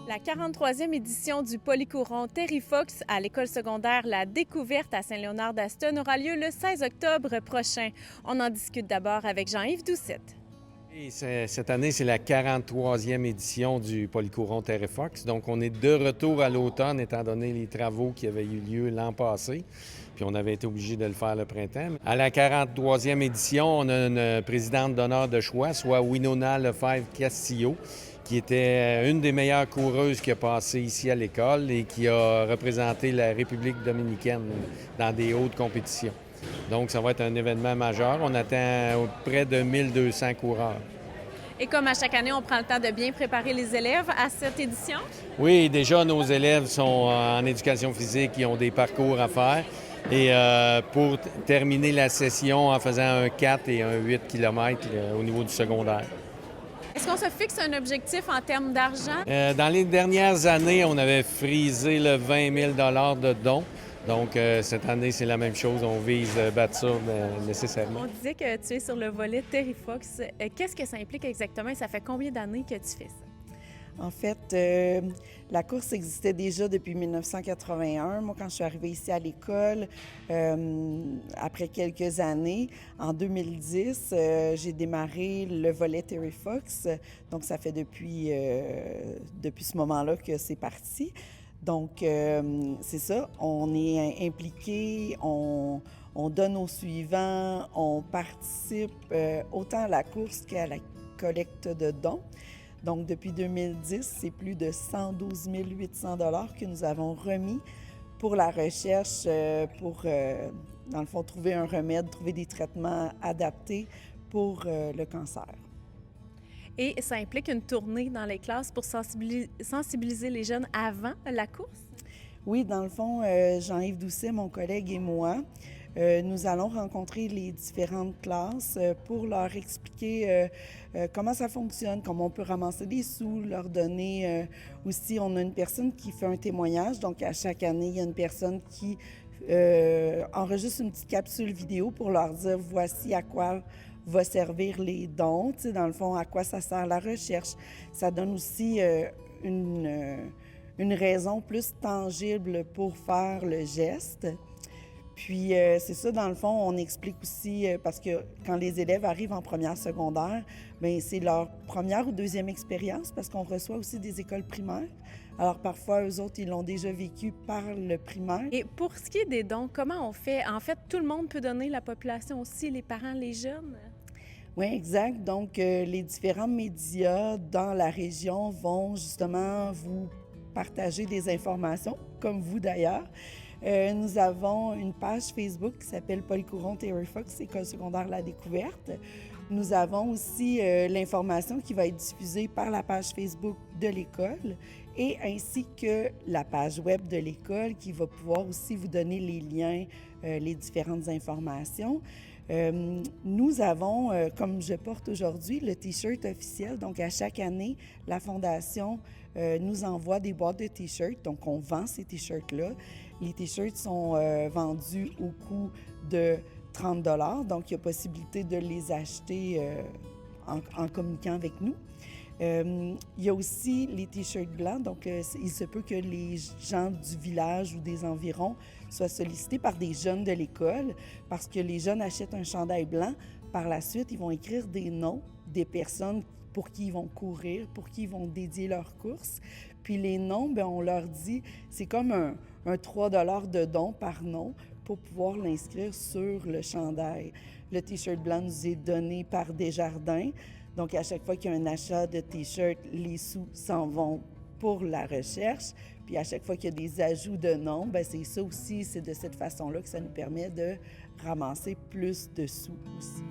La 43e édition du Polycourant Terry Fox à l'école secondaire La Découverte à Saint-Léonard-d'Aston aura lieu le 16 octobre prochain. On en discute d'abord avec Jean-Yves Doucette. Et cette année, c'est la 43e édition du Polycourant Terrefox. Donc, on est de retour à l'automne, étant donné les travaux qui avaient eu lieu l'an passé. Puis, on avait été obligé de le faire le printemps. À la 43e édition, on a une présidente d'honneur de choix, soit Winona Lefebvre-Castillo, qui était une des meilleures coureuses qui a passé ici à l'école et qui a représenté la République dominicaine dans des hautes compétitions. Donc, ça va être un événement majeur. On attend près de 1200 coureurs. Et comme à chaque année, on prend le temps de bien préparer les élèves à cette édition? Oui, déjà, nos élèves sont en éducation physique, ils ont des parcours à faire. Et pour terminer la session en faisant un 4 et un 8 km au niveau du secondaire. Est-ce qu'on se fixe un objectif en termes d'argent? Dans les dernières années, on avait frisé le 20 000 de dons. Donc, cette année, c'est la même chose. On vise battre ça nécessairement. On disait que tu es sur le volet Terry Fox. Qu'est-ce que ça implique exactement et ça fait combien d'années que tu fais ça? En fait, la course existait déjà depuis 1981. Moi, quand je suis arrivée ici à l'école, après quelques années, en 2010, j'ai démarré le volet Terry Fox. Donc, ça fait depuis ce moment-là que c'est parti. Donc, c'est ça, on est impliqué, on donne aux suivants, on participe autant à la course qu'à la collecte de dons. Donc, depuis 2010, c'est plus de 112 800 $ que nous avons remis pour la recherche, dans le fond, trouver un remède, trouver des traitements adaptés pour le cancer. Et ça implique une tournée dans les classes pour sensibiliser les jeunes avant la course? Oui, dans le fond, Jean-Yves Doucet, mon collègue et moi, nous allons rencontrer les différentes classes pour leur expliquer comment ça fonctionne, comment on peut ramasser des sous, leur donner aussi, on a une personne qui fait un témoignage, donc à chaque année, il y a une personne qui enregistre une petite capsule vidéo pour leur dire voici à quoi va servir les dons, tu sais, dans le fond, à quoi ça sert la recherche. Ça donne aussi une raison plus tangible pour faire le geste. Puis, c'est ça, dans le fond, on explique aussi, parce que quand les élèves arrivent en première secondaire, bien, c'est leur première ou deuxième expérience, parce qu'on reçoit aussi des écoles primaires. Alors, parfois, eux autres, ils l'ont déjà vécu par le primaire. Et pour ce qui est des dons, comment on fait? En fait, tout le monde peut donner, la population aussi, les parents, les jeunes? Oui, exact. Donc, les différents médias dans la région vont justement vous partager des informations, comme vous d'ailleurs. Nous avons une page Facebook qui s'appelle Polycourant Terry Fox, École secondaire La Découverte. Nous avons aussi l'information qui va être diffusée par la page Facebook de l'école et ainsi que la page web de l'école qui va pouvoir aussi vous donner les liens, les différentes informations. Nous avons, comme je porte aujourd'hui, le T-shirt officiel. Donc, à chaque année, la Fondation nous envoie des boîtes de T-shirts. Donc, on vend ces T-shirts-là. Les T-shirts sont vendus au coût de 30 $. Donc, il y a possibilité de les acheter en communiquant avec nous. Il y a aussi les T-shirts blancs. Donc, il se peut que les gens du village ou des environs soient sollicités par des jeunes de l'école parce que les jeunes achètent un chandail blanc. Par la suite, ils vont écrire des noms des personnes pour qui ils vont courir, pour qui ils vont dédier leur course. Puis les noms, bien, on leur dit, c'est comme un 3 $ de don par nom pour pouvoir l'inscrire sur le chandail. Le T-shirt blanc nous est donné par Desjardins. Donc, à chaque fois qu'il y a un achat de T-shirt, les sous s'en vont pour la recherche. Puis, à chaque fois qu'il y a des ajouts de noms, bien, c'est ça aussi, c'est de cette façon-là que ça nous permet de ramasser plus de sous aussi.